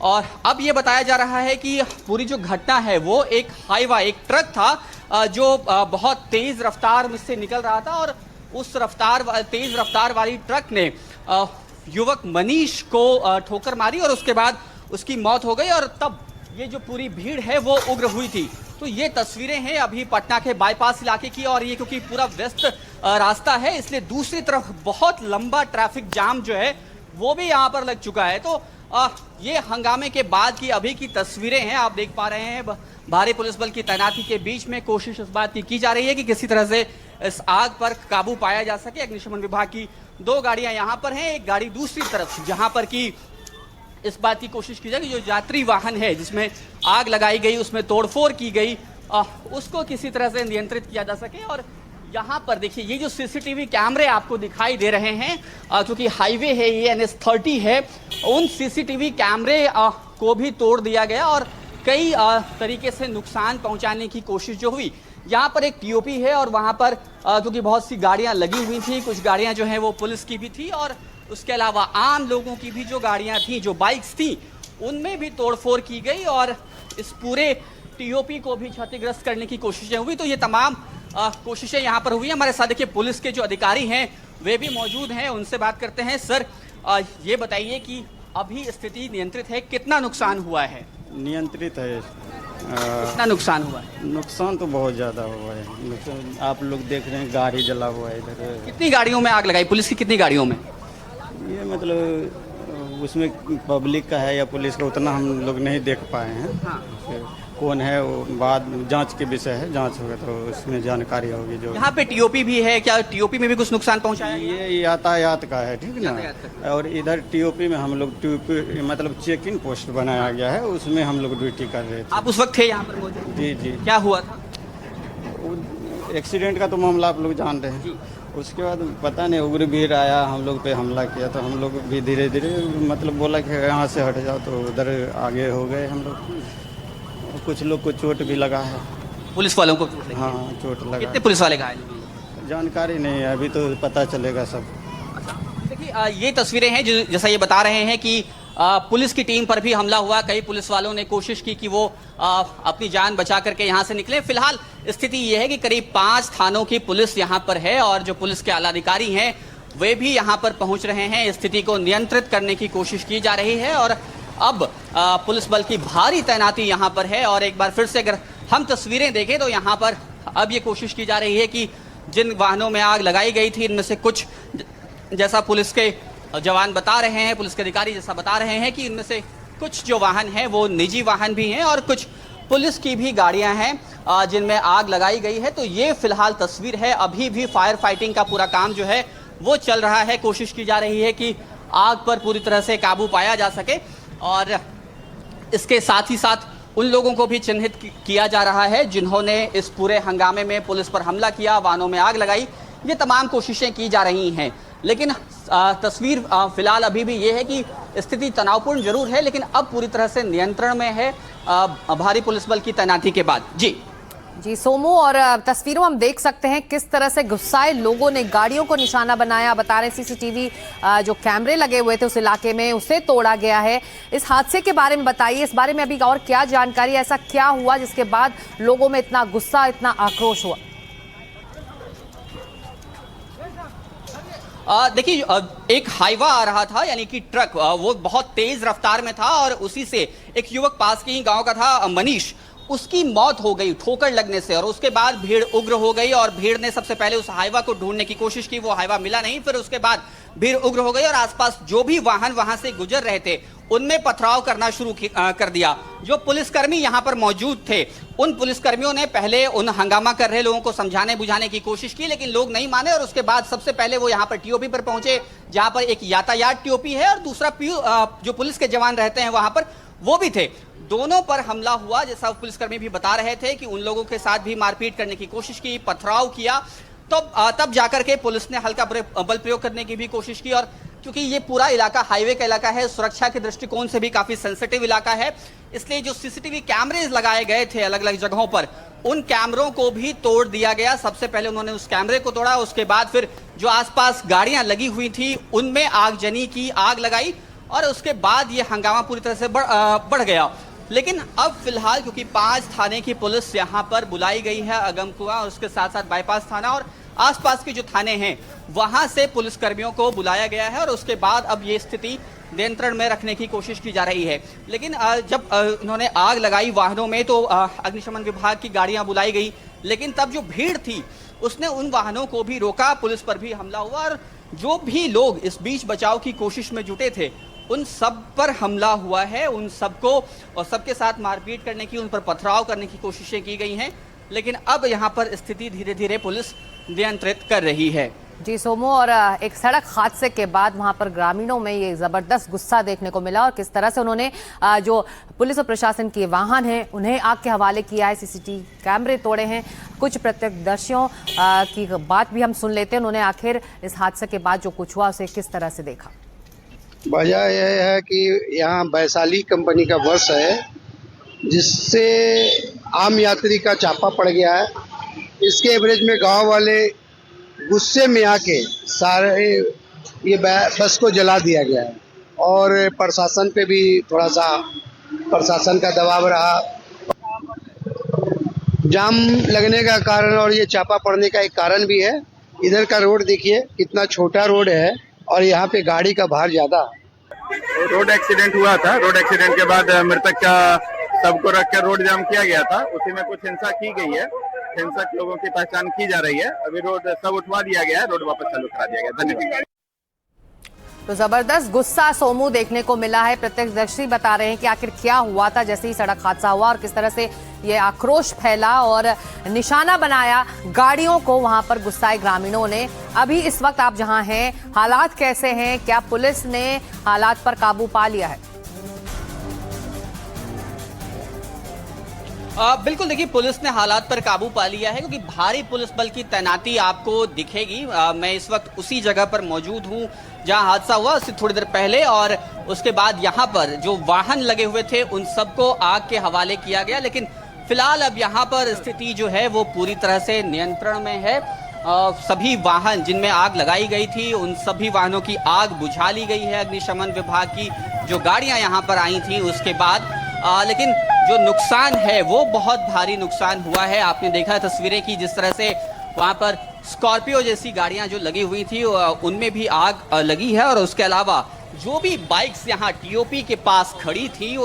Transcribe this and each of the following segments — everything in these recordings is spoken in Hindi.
और अब ये बताया जा रहा है कि पूरी जो घटना है वो एक हाईवा, एक ट्रक था जो बहुत तेज रफ्तार से निकल रहा था और उस तेज रफ्तार वाली ट्रक ने युवक मनीष को ठोकर मारी और उसके बाद उसकी मौत हो गई। और तब ये जो पूरी भीड़ है वो उग्र हुई थी। तो ये तस्वीरें हैं अभी पटना के बाईपास इलाके की, और ये क्योंकि पूरा व्यस्त रास्ता है इसलिए दूसरी तरफ बहुत लंबा ट्रैफिक जाम जो है वो भी यहाँ पर लग चुका है। तो ये हंगामे के बाद की अभी की तस्वीरें हैं, आप देख पा रहे हैं। भारी पुलिस बल की तैनाती के बीच में कोशिश इस बात की जा रही है कि किसी तरह से इस आग पर काबू पाया जा सके। अग्निशमन विभाग की 2 गाड़ियां यहाँ पर हैं, एक गाड़ी दूसरी तरफ जहां पर की इस बात की कोशिश की जाए कि जो यात्री वाहन है जिसमें आग लगाई गई, उसमें तोड़फोड़ की गई, उसको किसी तरह से नियंत्रित किया जा सके। और यहाँ पर देखिए ये जो सीसीटीवी कैमरे आपको दिखाई दे रहे हैं, क्योंकि हाईवे है ये NH30 है, उन सीसीटीवी कैमरे को भी तोड़ दिया गया और कई तरीके से नुकसान पहुंचाने की कोशिश जो हुई। यहाँ पर एक टीओपी है और वहाँ पर क्योंकि बहुत सी गाड़ियाँ लगी हुई थी, कुछ गाड़ियाँ जो हैं वो पुलिस की भी थी और उसके अलावा आम लोगों की भी जो गाड़ियाँ थी, जो बाइक्स थी, उनमें भी तोड़फोड़ की गई और इस पूरे टीओपी को भी क्षतिग्रस्त करने की कोशिशें हुई। तो ये तमाम कोशिशें यहाँ पर हुई। हमारे साथ देखिए पुलिस के जो अधिकारी हैं वे भी मौजूद हैं, उनसे बात करते हैं। सर ये बताइए कि अभी स्थिति नियंत्रित है, कितना नुकसान हुआ है? नियंत्रित है। कितना नुकसान हुआ है? नुकसान तो बहुत ज़्यादा हुआ है। आप लोग देख रहे हैं गाड़ी जला हुआ है इधर। कितनी गाड़ियों में आग लगाई पुलिस की? कितनी गाड़ियों में? ये मतलब उसमें पब्लिक का है या पुलिस का उतना हम लोग नहीं देख पाए हैं। हाँ। कौन है वो बाद जांच के विषय है, जांच होगा तो उसमें जानकारी होगी। जो यहाँ पे टीओपी भी है, क्या टीओपी में भी कुछ नुकसान पहुँचाया? ये यातायात का है, ठीक ना। और इधर टीओपी में हम लोग टीओपी मतलब चेकिंग पोस्ट बनाया गया है, उसमें हम लोग ड्यूटी कर रहे थे। आप उस वक्त थे यहाँ पर मौजूद? जी जी। क्या हुआ था? एक्सीडेंट का तो मामला आप लोग जान रहे हैं। उसके बाद पता नहीं उग्र भीड़ आया, हम लोग पे हमला किया, तो हम लोग भी धीरे धीरे मतलब बोला कि यहाँ से हट जाओ, तो उधर आगे हो गए हम लोग। कुछ लोग को चोट भी लगा है। पुलिस वालों को? हाँ, चोट लगा। कितने पुलिस वाले घायल? जानकारी नहीं है, अभी तो पता चलेगा सब। देखिए ये तस्वीरें हैं जैसा ये बता रहे हैं कि पुलिस की टीम पर भी हमला हुआ। कई पुलिस वालों ने कोशिश की कि वो अपनी जान बचा करके यहाँ से निकले। फिलहाल स्थिति ये है कि करीब 5 थानों की पुलिस यहाँ पर है और जो पुलिस के आला अधिकारी हैं वे भी यहाँ पर पहुँच रहे हैं। स्थिति को नियंत्रित करने की कोशिश की जा रही है और अब पुलिस बल की भारी तैनाती यहाँ पर है। और एक बार फिर से अगर हम तस्वीरें देखें तो यहाँ पर अब ये कोशिश की जा रही है कि जिन वाहनों में आग लगाई गई थी इनमें से कुछ, जैसा पुलिस के जवान बता रहे हैं, पुलिस के अधिकारी जैसा बता रहे हैं कि इनमें से कुछ जो वाहन हैं वो निजी वाहन भी हैं और कुछ पुलिस की भी गाड़ियां हैं जिनमें आग लगाई गई है। तो ये फिलहाल तस्वीर है। अभी भी फायर फाइटिंग का पूरा काम जो है वो चल रहा है। कोशिश की जा रही है कि आग पर पूरी तरह से काबू पाया जा सके और इसके साथ ही साथ उन लोगों को भी चिन्हित किया जा रहा है जिन्होंने इस पूरे हंगामे में पुलिस पर हमला किया, वाहनों में आग लगाई। ये तमाम कोशिशें की जा रही हैं, लेकिन तस्वीर फिलहाल अभी भी ये है कि स्थिति तनावपूर्ण जरूर है, लेकिन अब पूरी तरह से नियंत्रण में है भारी पुलिस बल की तैनाती के बाद। जी सोमू, और तस्वीरों हम देख सकते हैं किस तरह से गुस्साए लोगों ने गाड़ियों को निशाना बनाया। बता रहे सीसीटीवी जो कैमरे लगे हुए थे उस इलाके में उसे तोड़ा गया है। इस हादसे के बारे में बताइए, इस बारे में अभी और क्या जानकारी, ऐसा क्या हुआ जिसके बाद लोगों में इतना गुस्सा, इतना आक्रोश हुआ? देखिए एक हाईवा आ रहा था, यानी कि ट्रक, वो बहुत तेज रफ्तार में था और उसी से एक युवक पास के ही गांव का था मनीष, उसकी मौत हो गई ठोकर लगने से। और उसके बाद भीड़ उग्र हो गई और भीड़ ने सबसे पहले उस हाईवा को ढूंढने की कोशिश की, वो हाईवा मिला नहीं। फिर उसके बाद भीड़ उग्र हो गई और आसपास जो भी वाहन वहां से गुजर रहे थे उनमें पथराव करना शुरू कर दिया। जो पुलिसकर्मी यहाँ पर मौजूद थे उन पुलिसकर्मियों ने पहले उन हंगामा कर रहे लोगों को समझाने बुझाने की कोशिश की, लेकिन लोग नहीं माने। और उसके बाद सबसे पहले वो यहाँ पर टीओपी पर पहुंचे, जहां पर एक यातायात टीओपी है और दूसरा जो पुलिस के जवान रहते हैं वहां पर वो भी थे। दोनों पर हमला हुआ, जैसा पुलिसकर्मी भी बता रहे थे कि उन लोगों के साथ भी मारपीट करने की कोशिश की, पथराव किया। तो तब जाकर के पुलिस ने हल्का बल प्रयोग करने की भी कोशिश की। और क्योंकि ये पूरा इलाका हाईवे का इलाका है, सुरक्षा के दृष्टिकोण से भी काफी सेंसिटिव इलाका है, इसलिए जो सीसीटीवी कैमरेज लगाए गए थे अलग अलग जगहों पर, उन कैमरों को भी तोड़ दिया गया। सबसे पहले उन्होंने उस कैमरे को तोड़ा, उसके बाद फिर जो आसपास गाड़ियां लगी हुई थी उनमें आगजनी की, आग लगाई और उसके बाद ये हंगामा पूरी तरह से बढ़ गया। लेकिन अब फिलहाल क्योंकि 5 थाने की पुलिस यहाँ पर बुलाई गई है, अगमकुआं और उसके साथ साथ बाईपास थाना और आसपास के जो थाने हैं वहां से पुलिसकर्मियों को बुलाया गया है और उसके बाद अब ये स्थिति नियंत्रण में रखने की कोशिश की जा रही है। लेकिन जब इन्होंने आग लगाई वाहनों में तो अग्निशमन विभाग की गाड़ियां बुलाई गई, लेकिन तब जो भीड़ थी उसने उन वाहनों को भी रोका, पुलिस पर भी हमला हुआ और जो भी लोग इस बीच बचाव की कोशिश में जुटे थे उन सब पर हमला हुआ है, उन सबको और सबके साथ मारपीट करने की, उन पर पथराव करने की कोशिशें की गई हैं। लेकिन अब यहाँ पर स्थिति धीरे धीरे पुलिस नियंत्रित कर रही है। जी सोमू, और एक सड़क हादसे के बाद वहां पर ग्रामीणों में ये जबरदस्त गुस्सा देखने को मिला और किस तरह से उन्होंने जो पुलिस और प्रशासन के वाहन हैं उन्हें आग के हवाले किया है, सीसीटीवी कैमरे तोड़े हैं। कुछ प्रत्यक्षदर्शियों की बात भी हम सुन लेते हैं, उन्होंने आखिर इस हादसे के बाद जो कुछ हुआ उसे किस तरह से देखा। वजह यह है कि यहाँ वैशाली कंपनी का बस है जिससे आम यात्री का चापा पड़ गया है। इसके एवरेज में गांव वाले गुस्से में आके सारे ये बस को जला दिया गया है और प्रशासन पे भी थोड़ा सा प्रशासन का दबाव रहा। जाम लगने का कारण और ये चापा पड़ने का एक कारण भी है। इधर का रोड देखिए कितना छोटा रोड है और यहाँ पे गाड़ी का भार ज्यादा। रोड एक्सीडेंट हुआ था, रोड एक्सीडेंट के बाद मृतक का सबको रखकर रोड जाम किया गया था। उसी में कुछ हिंसा की गई है, हिंसक लोगों की पहचान की जा रही है। अभी रोड सब उठवा दिया गया है, रोड वापस चालू करा दिया गया। धन्यवाद। तो जबरदस्त गुस्सा सोमू देखने को मिला है। प्रत्यक्षदर्शी बता रहे हैं कि आखिर क्या हुआ था जैसे ही सड़क हादसा हुआ और किस तरह से ये आक्रोश फैला और निशाना बनाया गाड़ियों को, वहां पर गुस्साए ग्रामीणों ने। अभी इस वक्त आप जहां हैं, हालात कैसे हैं? क्या पुलिस ने हालात पर काबू पा लिया है? बिल्कुल, देखिए पुलिस ने हालात पर काबू पा लिया है क्योंकि भारी पुलिस बल की तैनाती आपको दिखेगी। मैं इस वक्त उसी जगह पर मौजूद हूं जहां हादसा हुआ, उससे थोड़ी देर पहले, और उसके बाद यहां पर जो वाहन लगे हुए थे उन सबको आग के हवाले किया गया। लेकिन फिलहाल अब यहां पर स्थिति जो है वो पूरी तरह से नियंत्रण में है। सभी वाहन जिनमें आग लगाई गई थी उन सभी वाहनों की आग बुझा ली गई है अग्निशमन विभाग की जो गाड़ियां यहां पर आई थी उसके बाद। लेकिन जो नुकसान है वो बहुत भारी नुकसान हुआ है। आपने देखा तस्वीरें की जिस तरह से वहां पर स्कॉर्पियो जैसी गाड़ियां जो लगी हुई थी उनमें भी आग लगी है और उसके अलावा जो भी बाइक्स यहाँ टीओपी के पास खड़ी थी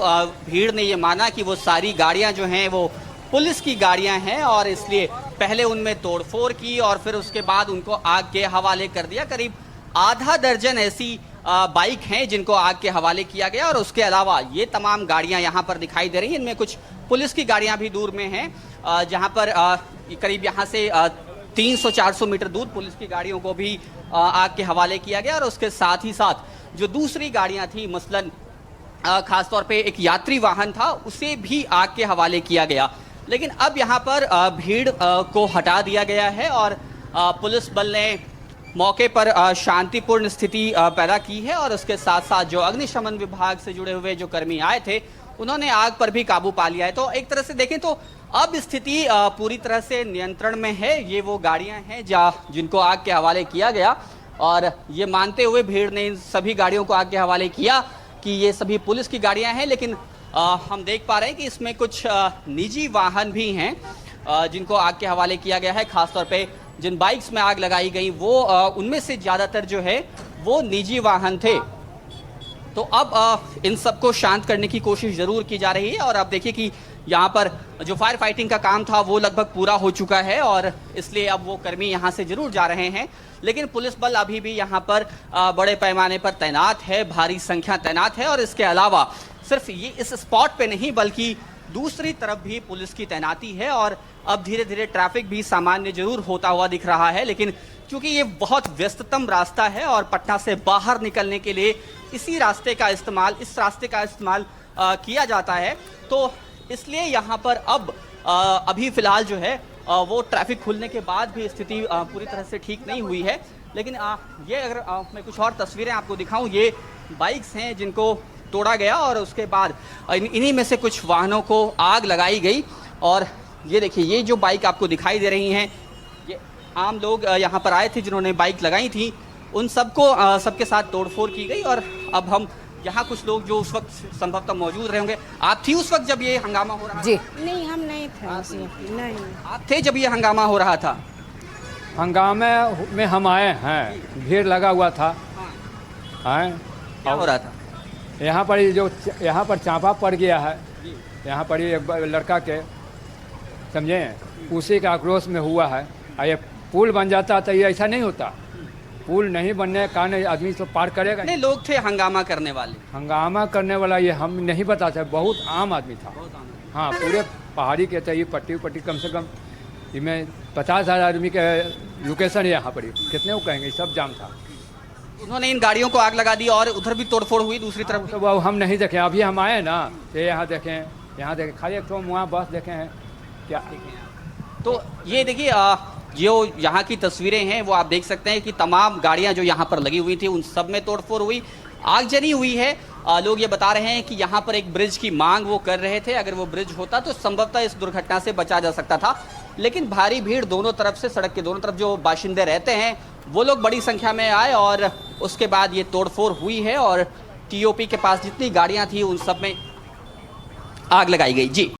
भीड़ ने ये माना कि वो सारी गाड़ियां जो हैं वो पुलिस की गाड़ियां हैं और इसलिए पहले उनमें तोड़फोड़ की और फिर उसके बाद उनको आग के हवाले कर दिया। करीब आधा दर्जन ऐसी बाइक हैं जिनको आग के हवाले किया गया और उसके अलावा ये तमाम गाड़ियां यहाँ पर दिखाई दे रही हैं। इनमें कुछ पुलिस की गाड़ियां भी दूर में हैं जहाँ पर करीब यहाँ से 300-400 मीटर दूर पुलिस की गाड़ियों को भी आग के हवाले किया गया और उसके साथ ही साथ जो दूसरी गाड़ियां थी मसलन खासतौर पे एक यात्री वाहन था उसे भी आग के हवाले किया गया। लेकिन अब यहाँ पर भीड़ को हटा दिया गया है और पुलिस बल ने मौके पर शांतिपूर्ण स्थिति पैदा की है और उसके साथ साथ जो अग्निशमन विभाग से जुड़े हुए जो कर्मी आए थे उन्होंने आग पर भी काबू पा लिया है। तो एक तरह से देखें तो अब स्थिति पूरी तरह से नियंत्रण में है। ये वो गाड़ियां हैं जिनको आग के हवाले किया गया और ये मानते हुए भीड़ ने इन सभी गाड़ियों को आग के हवाले किया कि ये सभी पुलिस की गाड़ियां हैं। लेकिन हम देख पा रहे हैं कि इसमें कुछ निजी वाहन भी हैं जिनको आग के हवाले किया गया है। खासतौर पे जिन बाइक्स में आग लगाई गई वो उनमें से ज़्यादातर जो है वो निजी वाहन थे। तो अब इन सबको शांत करने की कोशिश ज़रूर की जा रही है और अब देखिए कि यहाँ पर जो फायर फाइटिंग का काम था वो लगभग पूरा हो चुका है और इसलिए अब वो कर्मी यहाँ से ज़रूर जा रहे हैं। लेकिन पुलिस बल अभी भी यहाँ पर बड़े पैमाने पर तैनात है, भारी संख्या तैनात है और इसके अलावा सिर्फ ये इस स्पॉट पे नहीं बल्कि दूसरी तरफ भी पुलिस की तैनाती है और अब धीरे धीरे ट्रैफिक भी सामान्य जरूर होता हुआ दिख रहा है। लेकिन क्योंकि ये बहुत व्यस्ततम रास्ता है और पटना से बाहर निकलने के लिए इस रास्ते का इस्तेमाल किया जाता है तो इसलिए यहाँ पर अब अभी फिलहाल जो है वो ट्रैफिक खुलने के बाद भी स्थिति पूरी तरह से ठीक नहीं हुई है। लेकिन ये अगर मैं कुछ और तस्वीरें आपको दिखाऊं, ये बाइक्स हैं जिनको तोड़ा गया और उसके बाद इन्हीं में से कुछ वाहनों को आग लगाई गई और ये देखिए ये जो बाइक आपको दिखाई दे रही हैं ये आम लोग यहाँ पर आए थे जिन्होंने बाइक लगाई थी उन सबको सबके साथ तोड़फोड़ की गई और अब हम यहाँ कुछ लोग जो उस वक्त संभवतः मौजूद रहे होंगे, आप थी उस वक्त जब ये हंगामा हो रहा था? जी नहीं, हम नहीं थे उस वक्त, नहीं। आप थे जब ये हंगामा हो रहा था? हंगामे में हम आए हैं, भीड़ लगा हुआ था। हैं क्या हो रहा था? यहाँ पर जो यहाँ पर चापा पड़ गया है, यहाँ पर एक लड़का के, समझे, उसी के आक्रोश में हुआ है। और ये पुल बन जाता तो ये ऐसा नहीं होता। पुल नहीं बनने के कारण आदमी तो पार करेगा। कितने लोग थे हंगामा करने वाले? हंगामा करने वाला ये हम नहीं बता सकते, बहुत आम आदमी था। हाँ, पूरे पहाड़ी के थे, ये पट्टी कम से कम इसमें 50,000 आदमी के लोकेशन है यहाँ पर। कितने को कहेंगे, सब जाम था। उन्होंने इन गाड़ियों को आग लगा दी और उधर भी तोड़फोड़ हुई दूसरी तरफ। तो वो हम नहीं देखे, अभी हम आए ना, तो यहाँ देखें खाली एक तो वहाँ बस देखे हैं क्या। तो ये देखिए, जो यहाँ की तस्वीरें हैं वो आप देख सकते हैं कि तमाम गाड़ियाँ जो यहाँ पर लगी हुई थी उन सब में तोड़फोड़ हुई, आगजनी हुई है। लोग ये बता रहे हैं कि यहाँ पर एक ब्रिज की मांग वो कर रहे थे। अगर वो ब्रिज होता तो संभवतः इस दुर्घटना से बचा जा सकता था, लेकिन भारी भीड़ दोनों तरफ से, सड़क के दोनों तरफ जो बाशिंदे रहते हैं वो लोग बड़ी संख्या में आए और उसके बाद ये तोड़फोड़ हुई है और टीओपी के पास जितनी गाड़ियाँ थी उन सब में आग लगाई गई। जी।